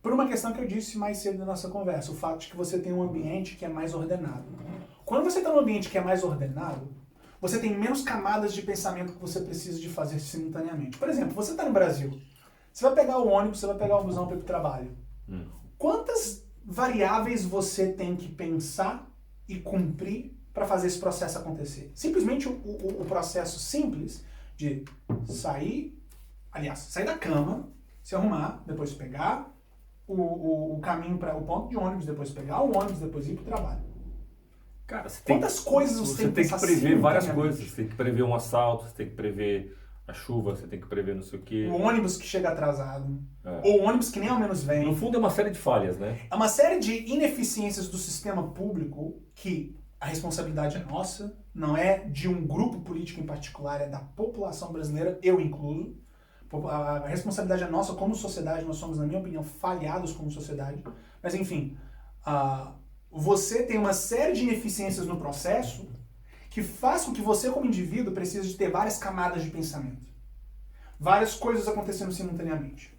por uma questão que eu disse mais cedo na nossa conversa, o fato de que você tem um ambiente que é mais ordenado. Quando você está num ambiente que é mais ordenado, você tem menos camadas de pensamento que você precisa de fazer simultaneamente. Por exemplo, você está no Brasil, você vai pegar o ônibus, você vai pegar o busão para ir para o trabalho. Quantas variáveis você tem que pensar e cumprir para fazer esse processo acontecer? Simplesmente o processo simples de sair da cama, se arrumar, depois pegar o caminho para o ponto de ônibus, depois pegar o ônibus, depois ir para o trabalho. Cara, Quantas coisas você tem que prever várias coisas. Você tem que prever um assalto, você tem que prever a chuva, você tem que prever não sei o quê. O ônibus que chega atrasado, ou o ônibus que nem ao menos vem. No fundo é uma série de falhas, né? É uma série de ineficiências do sistema público que a responsabilidade é nossa, não é de um grupo político em particular, é da população brasileira, eu incluso. A responsabilidade é nossa como sociedade, nós somos, na minha opinião, falhados como sociedade. Mas, enfim, você tem uma série de ineficiências no processo que faz com que você, como indivíduo, precise de ter várias camadas de pensamento. Várias coisas acontecendo simultaneamente.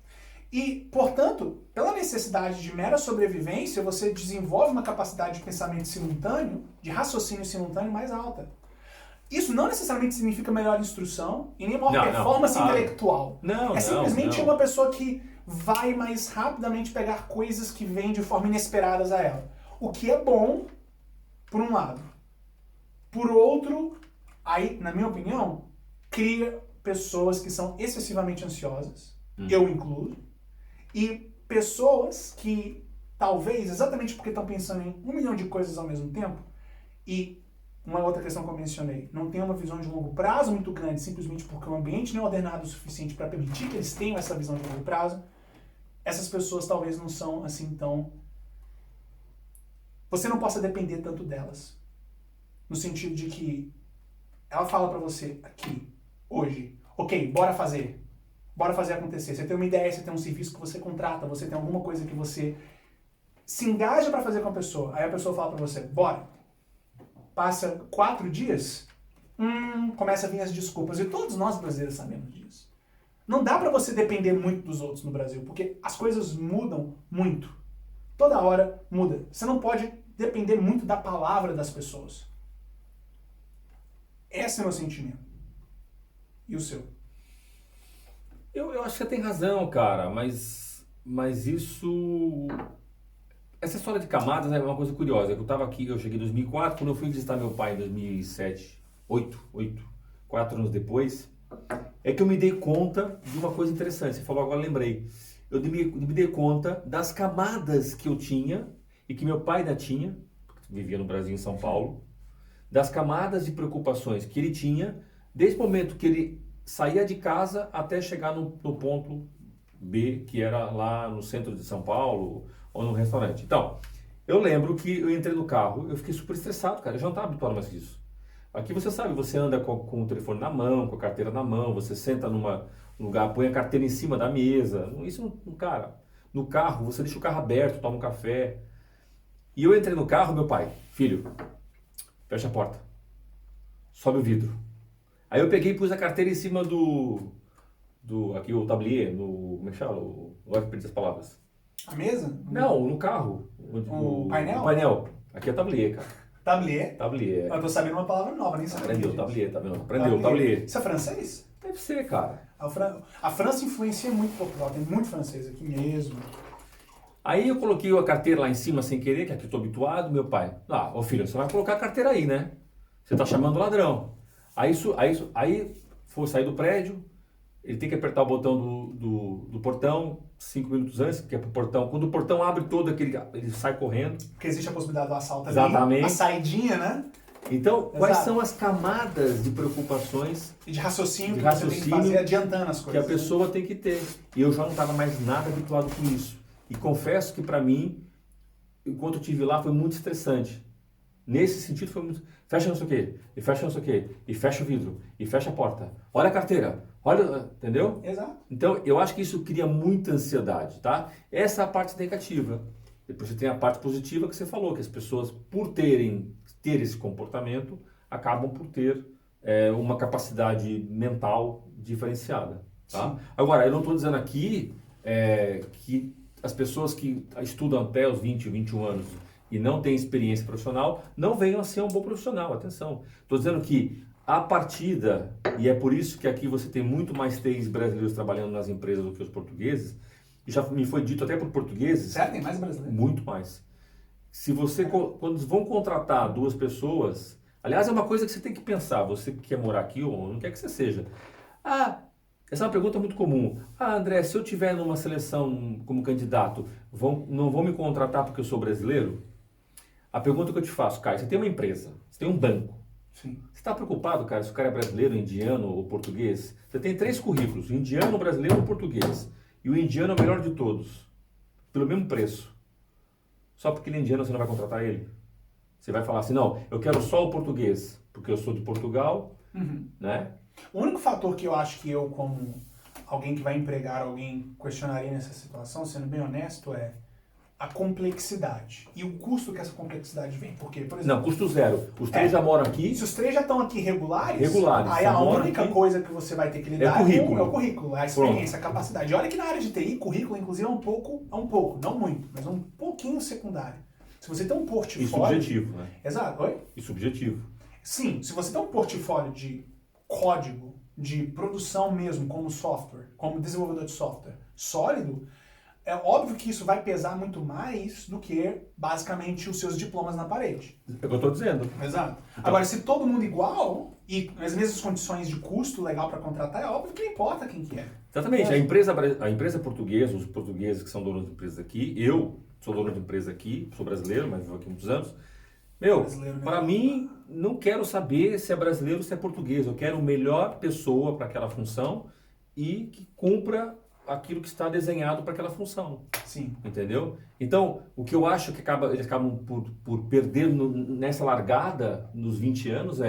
E, portanto, pela necessidade de mera sobrevivência, você desenvolve uma capacidade de pensamento simultâneo, de raciocínio simultâneo mais alta. Isso não necessariamente significa melhor instrução e nem maior performance intelectual. É simplesmente uma pessoa que vai mais rapidamente pegar coisas que vêm de forma inesperadas a ela. O que é bom, por um lado. Por outro, aí, na minha opinião, cria pessoas que são excessivamente ansiosas, eu incluo, e pessoas que, talvez, exatamente porque estão pensando em 1 milhão de coisas ao mesmo tempo, e uma outra questão que eu mencionei, não tem uma visão de longo prazo muito grande, simplesmente porque o ambiente não é ordenado o suficiente para permitir que eles tenham essa visão de longo prazo, essas pessoas talvez não são assim tão você não possa depender tanto delas. No sentido de que ela fala pra você aqui, hoje, ok, bora fazer acontecer. Você tem uma ideia, você tem um serviço que você contrata, você tem alguma coisa que você se engaja pra fazer com a pessoa. Aí a pessoa fala pra você, bora. Passa 4 dias, começa a vir as desculpas. E todos nós brasileiros sabemos disso. Não dá pra você depender muito dos outros no Brasil, porque as coisas mudam muito. Toda hora muda. Você não pode depender muito da palavra das pessoas. Esse é o meu sentimento. E o seu? Eu acho que você tem razão, cara, mas isso... Essa história de camadas é uma coisa curiosa. Eu estava aqui, eu cheguei em 2004, quando eu fui visitar meu pai em 2007, 4 anos depois, é que eu me dei conta de uma coisa interessante. Você falou agora, lembrei. Eu me dei conta das camadas que eu tinha e que meu pai ainda tinha, vivia no Brasil, em São Paulo, das camadas de preocupações que ele tinha, desde o momento que ele saía de casa até chegar no ponto B, que era lá no centro de São Paulo, ou no restaurante. Então, eu lembro que eu entrei no carro, eu fiquei super estressado, cara, eu já não estava habituado mais disso. Aqui você sabe, você anda com o telefone na mão, com a carteira na mão, você senta num lugar, põe a carteira em cima da mesa, isso, cara, no carro, você deixa o carro aberto, toma um café. E eu entrei no carro, meu pai, filho, fecha a porta, sobe o vidro. Aí eu peguei e pus a carteira em cima aqui o tablier, como é que chama? Agora que perdi as palavras. A mesa? Não, no carro. O painel? O painel. Aqui é tablier, cara. Tablier? Tablier. Eu tô sabendo uma palavra nova, nem sabia. Aprendeu, tablier, tá vendo? Aprendeu, tablier. Isso é francês? Deve ser, cara. A França influencia muito Portugal, tem muito francês aqui mesmo. Aí eu coloquei a carteira lá em cima sem querer, que aqui eu tô habituado, meu pai. Ô filho, você vai colocar a carteira aí, né? Você tá chamando o ladrão. Aí foi sair do prédio, ele tem que apertar o botão do portão 5 minutos antes, que é pro portão. Quando o portão abre todo, ele sai correndo. Porque existe a possibilidade do assalto ali. Exatamente. A saidinha, né? Então, Exato. Quais são as camadas de preocupações e de raciocínio que você tem que fazer adiantando as coisas. Que a pessoa tem que ter. E eu já não estava mais nada habituado com isso. E confesso que para mim, enquanto eu estive lá, foi muito estressante. Nesse sentido foi muito... Fecha não sei o quê, e fecha não sei o quê, e fecha o vidro, e fecha a porta. Olha a carteira, olha... Entendeu? Exato. Então, eu acho que isso cria muita ansiedade, tá? Essa é a parte negativa. Depois você tem a parte positiva que você falou, que as pessoas, por ter esse comportamento, acabam por ter uma capacidade mental diferenciada, tá? Sim. Agora, eu não estou dizendo aqui que as pessoas que estudam até os 20, 21 anos e não têm experiência profissional, não venham a ser um bom profissional, atenção. Estou dizendo que a partida, e é por isso que aqui você tem muito mais TIs brasileiros trabalhando nas empresas do que os portugueses, e já me foi dito até por portugueses... Certo, tem mais brasileiros? Muito mais. Se você, quando vão contratar 2 pessoas, aliás, é uma coisa que você tem que pensar, você que quer morar aqui ou não quer que você seja. Essa é uma pergunta muito comum. André, se eu tiver numa seleção como candidato, não vão me contratar porque eu sou brasileiro? A pergunta que eu te faço, Caio, você tem uma empresa, você tem um banco. Sim. Você está preocupado, cara, se o cara é brasileiro, indiano ou português? Você tem 3 currículos, indiano, brasileiro ou português. E o indiano é o melhor de todos, pelo mesmo preço. Só porque ele é indiano você não vai contratar ele? Você vai falar assim, não, eu quero só o português, porque eu sou de Portugal, né? O único fator que eu acho que eu, como alguém que vai empregar alguém, questionaria nessa situação, sendo bem honesto, é a complexidade e o custo que essa complexidade vem. Porque, por exemplo... Não, custo zero. Os 3 já moram aqui. Se os 3 já estão aqui regulares, aí já a moram única aqui. coisa que você vai ter que lidar É o currículo, a experiência, a capacidade. E olha que na área de TI, currículo, inclusive, é um pouco, não muito, mas um pouquinho secundário. Se você tem um portfólio... E subjetivo, né? Exato. Oi? E subjetivo. Sim, se você tem um portfólio de código, de produção mesmo, como software, como desenvolvedor de software sólido, é óbvio que isso vai pesar muito mais do que, basicamente, os seus diplomas na parede. É o que eu estou dizendo. Exato. Então, agora, se todo mundo igual, e nas mesmas condições de custo legal para contratar, é óbvio que não importa quem que é. Exatamente. A empresa portuguesa, os portugueses que são donos de empresas aqui, eu sou dono de empresa aqui, sou brasileiro, mas vivo aqui há muitos anos. Para mim, não quero saber se é brasileiro ou se é português. Eu quero a melhor pessoa para aquela função e que cumpra aquilo que está desenhado para aquela função. Sim. Entendeu? Então, o que eu acho que eles acabam por perder nessa largada nos 20 anos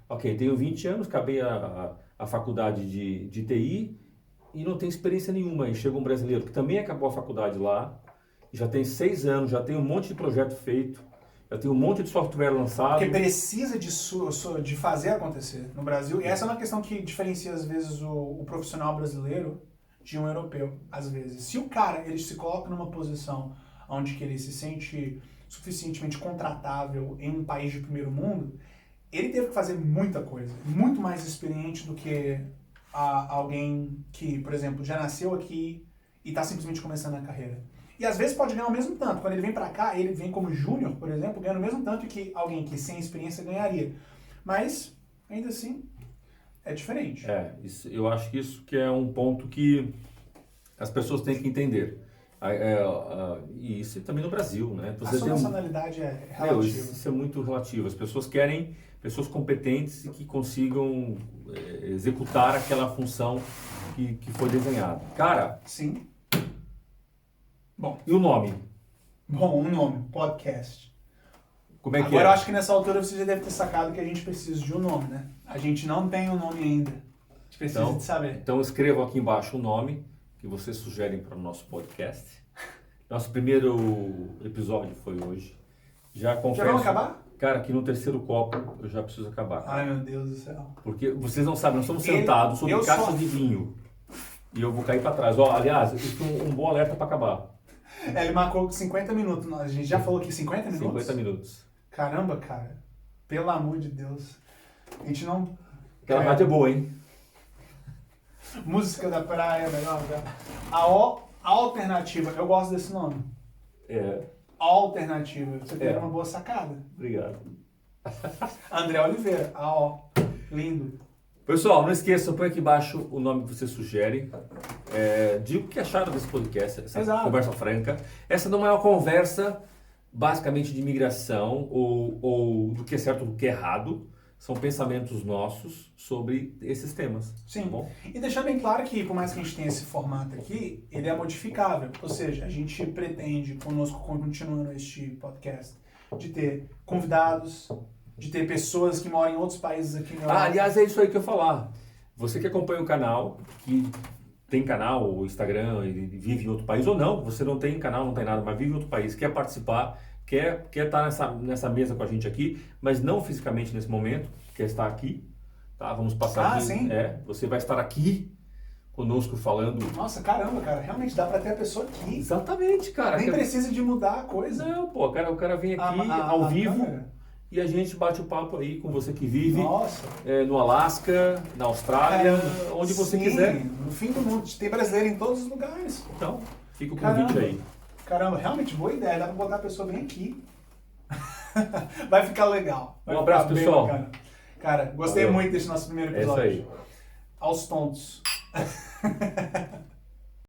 ok, tenho 20 anos, acabei a faculdade de TI e não tenho experiência nenhuma. E chega um brasileiro que também acabou a faculdade lá, já tem 6 anos, já tem um monte de projeto feito, já tem um monte de software lançado. Porque precisa de fazer acontecer no Brasil. E essa é uma questão que diferencia, às vezes, o profissional brasileiro de um europeu, às vezes. Se o cara, ele se coloca numa posição onde que ele se sente suficientemente contratável em um país de primeiro mundo, ele teve que fazer muita coisa, muito mais experiente do que alguém que, por exemplo, já nasceu aqui e está simplesmente começando a carreira. E às vezes pode ganhar o mesmo tanto. Quando ele vem para cá, ele vem como júnior, por exemplo, ganhando o mesmo tanto que alguém que sem experiência ganharia. Mas, ainda assim, é diferente. Eu acho que isso que é um ponto que as pessoas têm que entender. E isso também no Brasil, né? A sua nacionalidade é relativa. Isso é muito relativo. As pessoas querem pessoas competentes e que consigam executar aquela função que foi desenhada. Cara... Sim. Bom. E o nome? Bom, um nome. Podcast. Como é que Agora eu acho que nessa altura você já deve ter sacado que a gente precisa de um nome, né? A gente não tem um nome ainda. A gente precisa de saber. Então escrevam aqui embaixo o nome que vocês sugerem para o nosso podcast. Nosso primeiro episódio foi hoje. Já confesso... Já vamos acabar? Cara, aqui no 3º copo eu já preciso acabar. Ai, meu Deus do céu. Porque vocês não sabem, nós estamos sentados sobre caixas de vinho. E eu vou cair para trás. Aliás, isso é um bom alerta para acabar. Ele marcou 50 minutos. A gente já falou aqui 50 minutos? 50 minutos. Caramba, cara. Pelo amor de Deus. A gente não... Aquela rádio é boa, hein? Música da praia, melhor. A alternativa. Eu gosto desse nome. Alternativa. Você teve uma boa sacada. Obrigado. André Oliveira. Lindo. Pessoal, não esqueçam, põe aqui embaixo o nome que você sugere. Diga o que acharam desse podcast, essa conversa franca. Essa não é uma conversa basicamente de imigração ou do que é certo ou do que é errado. São pensamentos nossos sobre esses temas. Sim. Tá bom? E deixar bem claro que, por mais que a gente tenha esse formato aqui, ele é modificável. Ou seja, a gente pretende, conosco, continuando este podcast, de ter convidados, de ter pessoas que moram em outros países aqui na Europa. Aliás, é isso aí que eu ia falar. Você que acompanha o canal, que tem canal, ou Instagram, e vive em outro país, ou não, você não tem canal, não tem nada, mas vive em outro país, quer participar, quer estar nessa mesa com a gente aqui, mas não fisicamente nesse momento, quer estar aqui, tá? Vamos passar aqui. Sim. Você vai estar aqui conosco falando. Nossa, caramba, cara, realmente dá pra ter a pessoa aqui. Exatamente, cara. Nem precisa de mudar a coisa. Não, pô, o cara vem aqui ao vivo. Câmera. E a gente bate o papo aí com você que vive Nossa. No Alasca, na Austrália, onde você quiser. No fim do mundo. Tem brasileiro em todos os lugares. Então, fica o convite aí. Caramba, realmente boa ideia. Dá pra botar a pessoa bem aqui. Vai ficar legal. Um abraço, pessoal. Bacana. Cara, gostei muito desse nosso primeiro episódio. É isso aí. Aos tontos.